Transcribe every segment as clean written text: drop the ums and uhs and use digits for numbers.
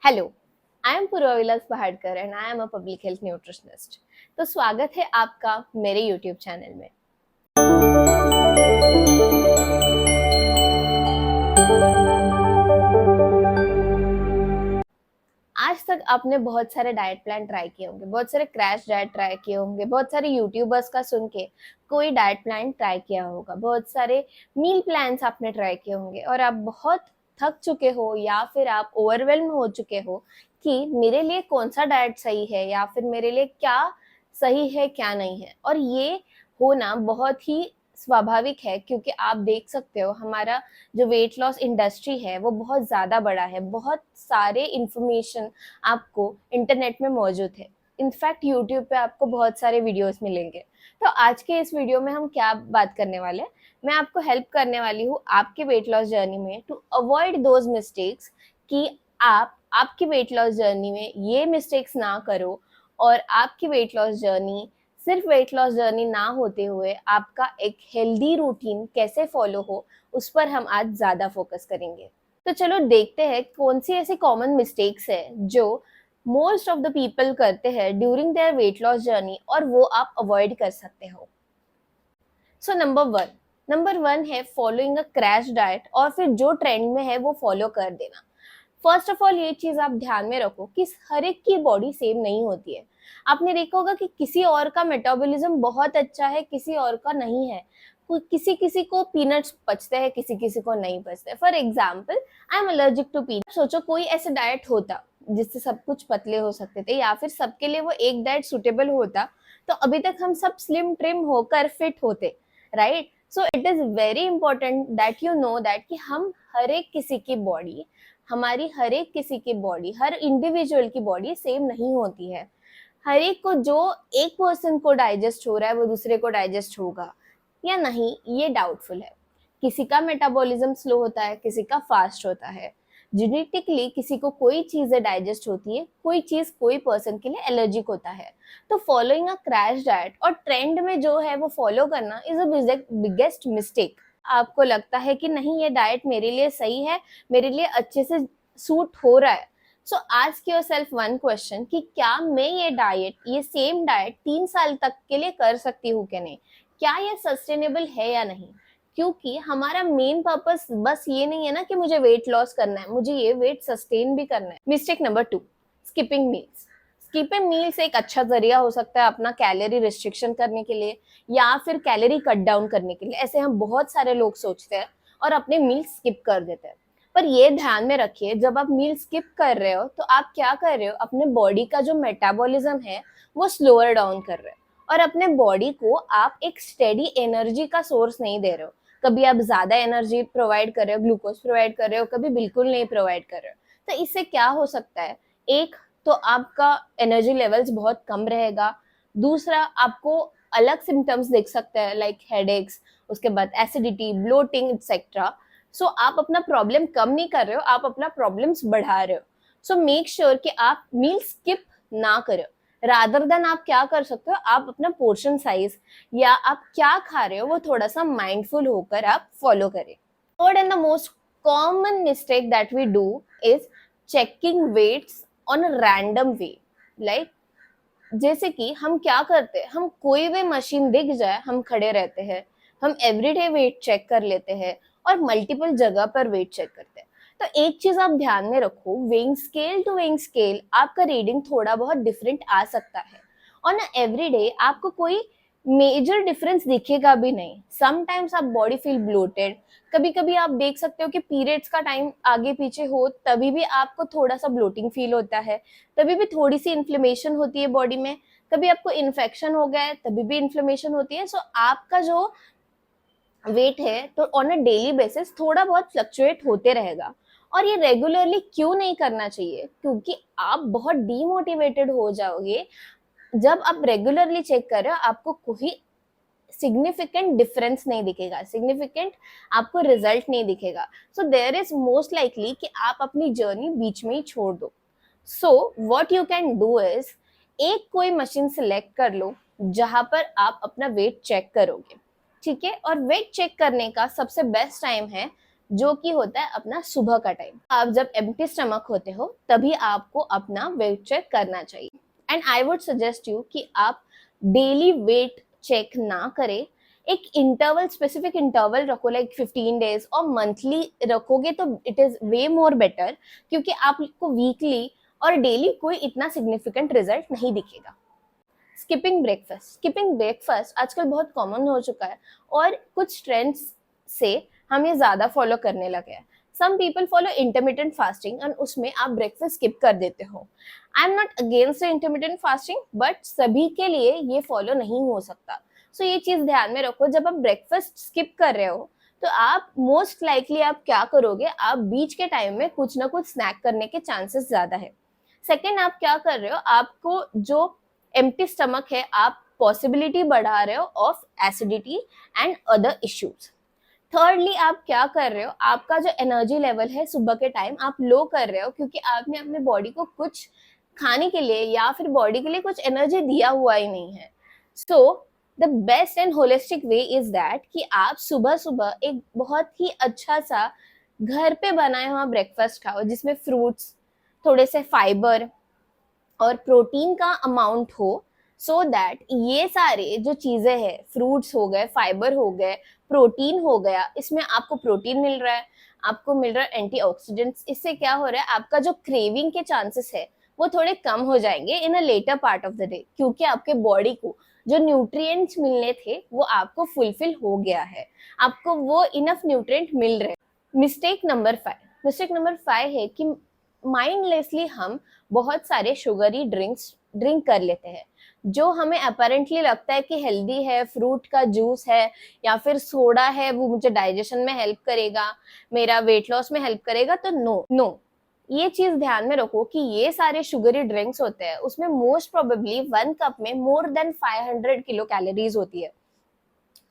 Hello, I am Purva Vilas Pahadkar and I am a public health nutritionist. तो स्वागत है आपका मेरे यूट्यूब चैनल में। आज तक आपने बहुत सारे डाइट प्लान ट्राई किए होंगे, बहुत सारे क्रैश डाइट ट्राई किए होंगे, बहुत सारे यूट्यूबर्स का सुन के कोई डाइट प्लान ट्राई किया होगा, बहुत सारे मील प्लान्स आपने ट्राई किए होंगे और आप बहुत थक चुके हो या फिर आप ओवरवेल्म हो चुके हो कि मेरे लिए कौन सा डाइट सही है या फिर मेरे लिए क्या सही है क्या नहीं है। और ये होना बहुत ही स्वाभाविक है क्योंकि आप देख सकते हो हमारा जो वेट लॉस इंडस्ट्री है वो बहुत ज़्यादा बड़ा है। बहुत सारे इंफॉर्मेशन आपको इंटरनेट में मौजूद है। इनफैक्ट यूट्यूब पे आपको बहुत सारे वीडियोस मिलेंगे। तो आज के इस वीडियो में हम क्या बात करने वाले हैं, मैं आपको हेल्प करने वाली हूँ आपके वेट लॉस जर्नी में टू अवॉइड दोज मिस्टेक्स कि आप आपकी वेट लॉस जर्नी में ये मिस्टेक्स ना करो और आपकी वेट लॉस जर्नी सिर्फ वेट लॉस जर्नी ना होते हुए आपका एक हेल्दी रूटीन कैसे फॉलो हो उस पर हम आज ज्यादा फोकस करेंगे। तो चलो देखते हैं कौन सी ऐसी कॉमन मिस्टेक्स है जो मोस्ट ऑफ द पीपल करते हैं during their wait loss journey और वो आप अवॉइड कर सकते हो। सो नंबर वन है फॉलोइंग अ क्रैश डाइट, और फिर जो ट्रेंड में है वो फॉलो कर देना। फर्स्ट ऑफ ऑल ये चीज आप ध्यान में रखो कि हर एक की बॉडी सेम नहीं होती है। आपने देखा होगा कि किसी और का मेटाबॉलिज्म बहुत अच्छा है, किसी और का नहीं है। किसी किसी को पीनट्स पचते हैं, किसी किसी को नहीं पचते। For example, I am allergic to peanut. सोचो कोई ऐसा डाइट होता जिससे सब कुछ पतले हो सकते थे या फिर सबके लिए वो एक डाइट सुटेबल होता तो अभी तक हम सब स्लिम ट्रिम होकर फिट होते, right? So it is very important that you know that कि हम हर एक किसी की बॉडी हमारी हर एक किसी की बॉडी, हर इंडिविजुअल की बॉडी सेम नहीं होती है। हर एक को जो एक पर्सन को डाइजेस्ट हो रहा है वो दूसरे को डाइजेस्ट होगा या नहीं ये डाउटफुल है। किसी का मेटाबॉलिज्म स्लो होता है, किसी का फास्ट होता है। जेनेटिकली किसी को कोई चीजें डाइजेस्ट होती है, कोई चीज कोई पर्सन के लिए एलर्जिक होता है। तो फॉलोइंग अ क्रैश डाइट और ट्रेंड में जो है वो फॉलो करना इज अ बिगेस्ट मिस्टेक। आपको लगता है कि नहीं ये डाइट मेरे लिए सही है, मेरे लिए अच्छे से सूट हो रहा है। सो आस्क योरसेल्फ वन क्वेश्चन कि क्या मैं ये सेम डाइट 3 साल तक के लिए कर सकती हूँ कि नहीं, क्या ये सस्टेनेबल है या नहीं। क्योंकि हमारा मेन पर्पस बस ये नहीं है ना कि मुझे वेट लॉस करना है, मुझे ये वेट सस्टेन भी करना है। Mistake number 2, skipping meals. Skipping meals एक अच्छा जरिया हो सकता है अपना कैलोरी रिस्ट्रिक्शन करने के लिए या फिर कैलोरी कट डाउन करने के लिए। ऐसे हम बहुत सारे लोग सोचते हैं और अपने मील स्किप कर देते हैं। पर ये ध्यान में रखिए, जब आप मील स्किप कर रहे हो तो आप क्या कर रहे हो, अपने बॉडी का जो मेटाबॉलिज्म है वो स्लोअर डाउन कर रहे हो और अपने बॉडी को आप एक स्टेडी एनर्जी का सोर्स नहीं दे रहे हो। कभी आप ज्यादा एनर्जी प्रोवाइड कर रहे हो, ग्लूकोज प्रोवाइड कर रहे हो, कभी बिल्कुल नहीं प्रोवाइड कर रहे हो। तो इससे क्या हो सकता है, एक तो आपका एनर्जी लेवल्स बहुत कम रहेगा। दूसरा, आपको अलग सिम्टम्स देख सकते हैं लाइक हेडेक्स, उसके बाद एसिडिटी, ब्लोटिंग एक्सेट्रा। सो आप अपना प्रॉब्लम कम नहीं कर रहे हो, आप अपना प्रॉब्लम्स बढ़ा रहे हो। सो मेक श्योर कि आप मील स्किप ना करो। रादर देन आप क्या कर सकते हो, आप अपना पोर्शन साइज या आप क्या खा रहे हो वो थोड़ा सा माइंडफुल होकर आप फॉलो करें। Third and the most common mistake that we do is checking weights on a random way. Like जैसे कि हम क्या करते हैं, हम कोई भी मशीन दिख जाए हम खड़े रहते हैं, हम एवरीडे वेट चेक कर लेते हैं और मल्टीपल जगह पर वेट चेक करते हैं। तो एक चीज आप ध्यान में रखो, weighing scale to weighing scale आपका रीडिंग थोड़ा बहुत डिफरेंट आ सकता है। ऑन एवरीडे आपको कोई मेजर डिफरेंस दिखेगा भी नहीं। समटाइम्स आप बॉडी फील ब्लोटेड, कभी कभी आप देख सकते हो कि पीरियड्स का टाइम आगे पीछे हो तभी भी आपको थोड़ा सा ब्लोटिंग फील होता है, तभी भी थोड़ी सी इन्फ्लेमेशन होती है बॉडी में, कभी आपको इन्फेक्शन हो गया है तभी भी इन्फ्लेमेशन होती है। सो आपका जो वेट है तो ऑन अ डेली बेसिस थोड़ा बहुत फ्लक्चुएट होते रहेगा। और ये रेगुलरली क्यों नहीं करना चाहिए, क्योंकि आप बहुत डीमोटिवेटेड हो जाओगे। जब आप रेगुलरली चेक कर रहे हो आपको कोई सिग्निफिकेंट डिफरेंस नहीं दिखेगा, सिग्निफिकेंट आपको रिजल्ट नहीं दिखेगा। So there is most likely कि आप अपनी जर्नी बीच में ही छोड़ दो। So what you can do is, एक कोई मशीन सिलेक्ट कर लो जहां पर आप अपना वेट चेक करोगे, ठीक है? और वेट चेक करने का सबसे बेस्ट टाइम है जो कि होता है अपना सुबह का टाइम। आप जब एम्प्टी स्टमक होते हो तभी आपको अपना वेट चेक करना चाहिए। And I would suggest you कि आप डेली वेट चेक ना करें, एक इंटरवल, स्पेसिफिक इंटरवल रखो, लाइक 15 डेज और मंथली रखोगे तो it is way more better, क्योंकि आपको वीकली और डेली कोई इतना सिग्निफिकेंट रिजल्ट नहीं दिखेगा। स्किपिंग ब्रेकफास्ट आजकल बहुत कॉमन हो चुका है और कुछ ट्रेंड्स से हम ये ज्यादा फॉलो करने लगे हैं। Some people follow intermittent fasting and उसमें आप ब्रेकफास्ट स्किप कर देते हो। I am not against intermittent fasting, but सभी के लिए ये फॉलो नहीं हो सकता। सो ये चीज ध्यान में रखो, जब आप ब्रेकफास्ट स्किप कर रहे हो तो आप मोस्ट लाइकली आप क्या करोगे, आप बीच के टाइम में कुछ ना कुछ स्नैक करने के चांसेस ज्यादा है। सेकेंड, आप क्या कर रहे हो, आपको जो एम्प्टी स्टमक है आप पॉसिबिलिटी बढ़ा रहे हो of acidity and other issues. Thirdly, आप क्या कर रहे हो, आपका जो एनर्जी लेवल है सुबह के टाइम आप लो कर रहे हो, क्योंकि आपने अपने बॉडी को कुछ खाने के लिए या फिर बॉडी के लिए कुछ एनर्जी दिया हुआ ही नहीं है। So the best and holistic way is that कि आप सुबह सुबह एक बहुत ही अच्छा सा घर पे बनाया हुआ ब्रेकफास्ट खाओ, जिसमें फ्रूट्स, थोड़े से फाइबर और प्रोटीन का अमाउंट हो, सो दैट ये सारे जो चीजें हैं, फ्रूट्स हो गए, फाइबर हो गए, प्रोटीन हो गया, इसमें आपको प्रोटीन मिल रहा है, आपको मिल रहा है एंटीऑक्सीडेंट्स। इससे क्या हो रहा है, आपका जो क्रेविंग के चांसेस है वो थोड़े कम हो जाएंगे in a later part of the day, क्योंकि आपके बॉडी को जो न्यूट्रिएंट्स मिलने थे वो आपको फुलफिल हो गया है, आपको वो इनफ न्यूट्रिएंट मिल रहे हैं। मिस्टेक नंबर 5 है कि माइंडलेसली हम बहुत सारे शुगरी ड्रिंक कर लेते हैं, जो हमें अपेरेंटली लगता है कि हेल्दी है, फ्रूट का जूस है या फिर सोडा है, वो मुझे डाइजेशन में हेल्प करेगा, मेरा वेट लॉस में हेल्प करेगा। तो नो, ये चीज ध्यान में रखो कि ये सारे शुगरी ड्रिंक्स होते हैं, उसमें मोस्ट प्रोबेबली 1 कप में मोर देन 500 किलो कैलोरीज होती है।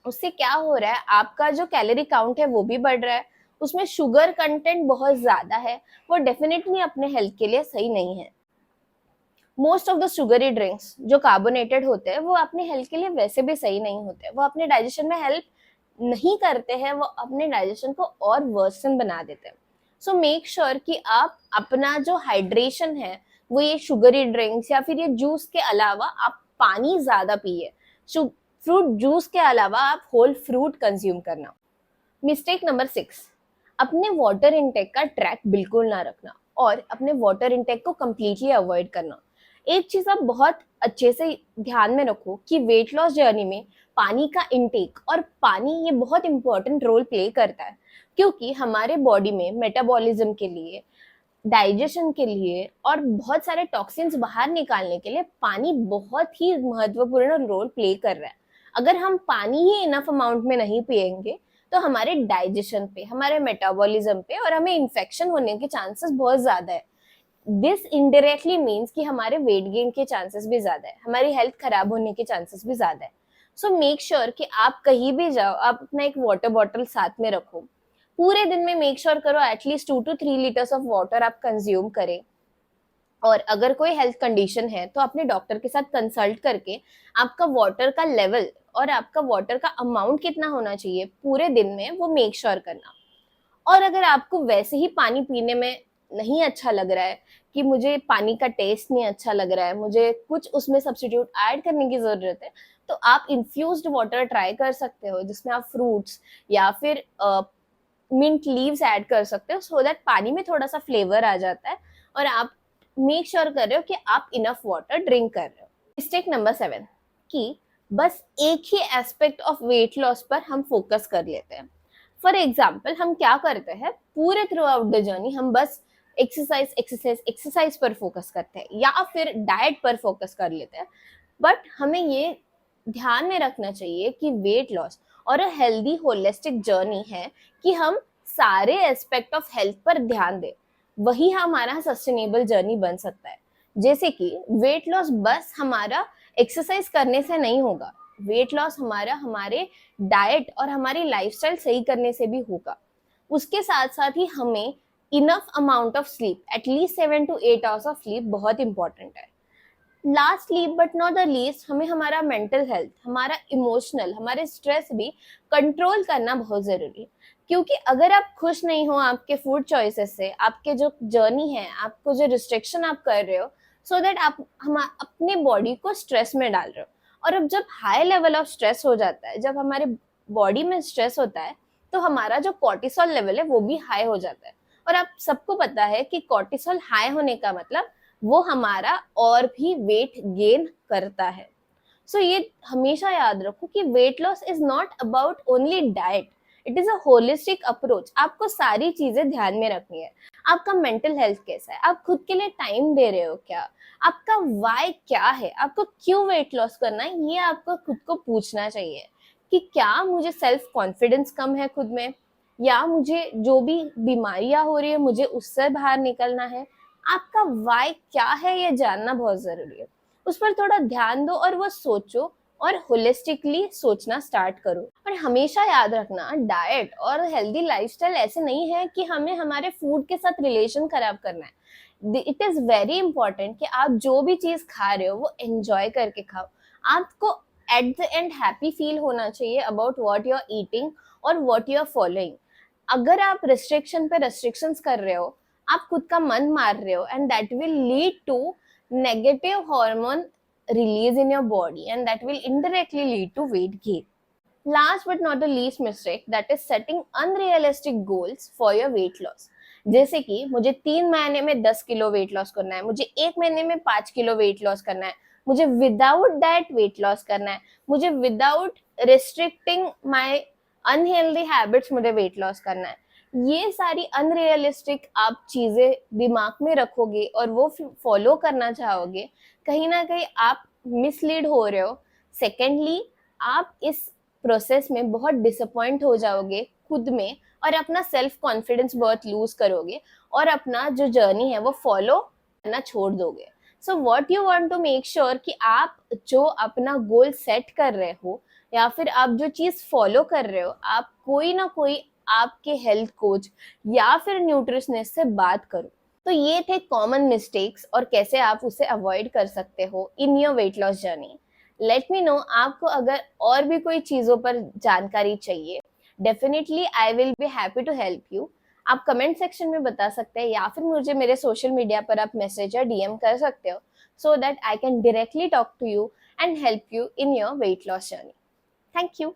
उससे क्या हो रहा है, आपका जो कैलोरी काउंट है वो भी बढ़ रहा है, उसमें शुगर कंटेंट बहुत ज्यादा है, वो डेफिनेटली अपने हेल्थ के लिए सही नहीं है। Most of the sugary drinks जो कार्बोनेटेड होते हैं वो अपने हेल्थ के लिए वैसे भी सही नहीं होते, वो अपने डाइजेशन में हेल्प नहीं करते हैं, वो अपने डाइजेशन को और वर्सन बना देते हैं। सो मेक श्योर कि आप अपना जो हाइड्रेशन है वो ये शुगरी ड्रिंक्स या फिर ये जूस के अलावा आप पानी ज्यादा पिए। फ्रूट जूस के अलावा आप होल फ्रूट कंज्यूम करना। मिस्टेक नंबर 6, अपने वाटर इनटेक का ट्रैक बिल्कुल ना रखना और अपने वाटर इनटेक को कंप्लीटली अवॉइड करना। एक चीज आप बहुत अच्छे से ध्यान में रखो कि वेट लॉस जर्नी में पानी का इनटेक और पानी ये बहुत इंपॉर्टेंट रोल प्ले करता है, क्योंकि हमारे बॉडी में मेटाबॉलिज्म के लिए, डाइजेशन के लिए और बहुत सारे टॉक्सिन्स बाहर निकालने के लिए पानी बहुत ही महत्वपूर्ण रोल प्ले कर रहा है। अगर हम पानी ही इनफ अमाउंट में नहीं पिएंगे तो हमारे डाइजेशन पे, हमारे मेटाबॉलिज्म पे और हमें इन्फेक्शन होने के चांसेस बहुत ज्यादा है। दिस इनडायरेक्टली मीन्स कि हमारे वेट गेन के चांसेस भी ज्यादा है, हमारी हेल्थ खराब होने के चांसेस भी ज्यादा है। सो मेक श्योर कि आप कहीं भी जाओ आप अपना एक वाटर बॉटल साथ में रखो। पूरे दिन में मेक श्योर करो at least 2 to 3 litres of water आप कंज्यूम करें। और अगर कोई हेल्थ कंडीशन है तो अपने डॉक्टर के साथ कंसल्ट करके आपका वाटर का लेवल और आपका वाटर का अमाउंट कितना होना चाहिए पूरे दिन में वो मेक श्योर करना। और अगर आपको वैसे ही पानी पीने में नहीं अच्छा लग रहा है, कि मुझे पानी का टेस्ट नहीं अच्छा लग रहा है, मुझे कुछ उसमें सब्स्टिट्यूट ऐड करने की जरूरत है, तो आप इन्फ्यूज्ड वाटर ट्राई कर सकते हो, जिसमें आप फ्रूट्स या फिर मिंट लीव्स ऐड कर सकते हो, सो दैट पानी में थोड़ा सा फ्लेवर आ जाता है और आप मेक श्योर कर रहे हो कि आप इनफ वाटर ड्रिंक कर रहे हो। मिस्टेक नंबर 7 कि बस एक ही एस्पेक्ट ऑफ वेट लॉस पर हम फोकस कर लेते हैं। फॉर एग्जाम्पल, हम क्या करते हैं, पूरे थ्रू आउट द जर्नी हम बस एक्सरसाइज पर फोकस करते हैं या फिर डाइट पर फोकस कर लेते हैं। बट हमें ये ध्यान में रखना चाहिए कि वेट लॉस और अ हेल्दी होलिस्टिक जर्नी है कि हम सारे एस्पेक्ट ऑफ हेल्थ पर ध्यान दें, वही हमारा सस्टेनेबल जर्नी बन सकता है। जैसे कि वेट लॉस बस हमारा एक्सरसाइज करने से नहीं होगा, वेट लॉस हमारा हमारे डाइट और हमारी लाइफस्टाइल सही करने से भी होगा। उसके साथ साथ ही हमें enough amount of sleep, at least 7 to 8 hours of sleep बहुत इंपॉर्टेंट है। Lastly but not the least, हमें हमारा मेंटल हेल्थ, हमारा इमोशनल, हमारे स्ट्रेस भी कंट्रोल करना बहुत जरूरी है। क्योंकि अगर आप खुश नहीं हो आपके फूड चॉइसेस से, आपके जो जर्नी है, आपको जो रिस्ट्रिक्शन आप कर रहे हो, सो दैट आप हम अपने बॉडी को स्ट्रेस में डाल रहे हो। और अब जब हाई लेवल ऑफ स्ट्रेस हो जाता है, जब हमारे बॉडी में स्ट्रेस होता है, तो हमारा जो कॉर्टिसोल लेवल है वो भी हाई हो जाता है। और आप सबको पता है कि कॉर्टिसोल हाई होने का मतलब वो हमारा और भी वेट गेन करता है। सो ये हमेशा याद रखो कि weight loss is not about only diet, it is a holistic approach. आपको सारी चीजें ध्यान में रखनी है। आपका मेंटल हेल्थ कैसा है, आप खुद के लिए टाइम दे रहे हो क्या, आपका वाई क्या है, आपको क्यों वेट लॉस करना है, ये आपको खुद को पूछना चाहिए। कि क्या मुझे सेल्फ कॉन्फिडेंस कम है खुद में, या मुझे जो भी बीमारियां हो रही है मुझे उससे बाहर निकलना है। आपका वाई क्या है ये जानना बहुत जरूरी है। उस पर थोड़ा ध्यान दो और वो सोचो और होलिस्टिकली सोचना स्टार्ट करो। और हमेशा याद रखना, डाइट और हेल्दी लाइफस्टाइल ऐसे नहीं है कि हमें हमारे फूड के साथ रिलेशन खराब करना है। इट इज वेरी इंपॉर्टेंट कि आप जो भी चीज खा रहे हो वो एंजॉय करके खाओ। आपको at the end happy feel होना चाहिए about what you are eating और व्हाट यू आर फॉलोइंग। अगर आप रिस्ट्रिक्शन पे रिस्ट्रिक्शंस कर रहे हो, आप खुद का मन मार रहे हो, and that will lead to negative hormone release in your body, and that will indirectly lead to weight gain. Last but not the least mistake, that is setting unrealistic goals for your weight loss. जैसे कि मुझे 3 महीने में 10 kilo weight loss करना है, मुझे 1 महीने में 5 किलो वेट लॉस करना है, मुझे विदाउट डाइट वेट लॉस करना है, मुझे विदाउट रिस्ट्रिक्टिंग माई अनहेल्दी हैबिट्स मुझे वेट लॉस करना है। ये सारी अनरियलिस्टिक आप चीजें दिमाग में रखोगे और वो फॉलो करना चाहोगे, कहीं ना कहीं आप मिसलीड हो रहे हो। सेकेंडली, आप इस प्रोसेस में बहुत डिसअपॉइंट हो जाओगे खुद में, और अपना सेल्फ कॉन्फिडेंस बहुत लूज करोगे, और अपना जो जर्नी है वो फॉलो करना छोड़ दोगे। So what you want to make sure कि आप जो अपना गोल सेट कर रहे हो, या फिर आप जो चीज फॉलो कर रहे हो, आप कोई ना कोई आपके हेल्थ कोच या फिर न्यूट्रिशनिस्ट से बात करो। तो ये थे कॉमन मिस्टेक्स और कैसे आप उसे अवॉइड कर सकते हो in your weight loss journey. Let me know आपको अगर और भी कोई चीजों पर जानकारी चाहिए, definitely I will be happy to help you. आप कमेंट सेक्शन में बता सकते हैं, या फिर मुझे मेरे सोशल मीडिया पर आप मैसेज या डीएम कर सकते हो, so that I can directly talk to you and help you in your weight loss journey. Thank you.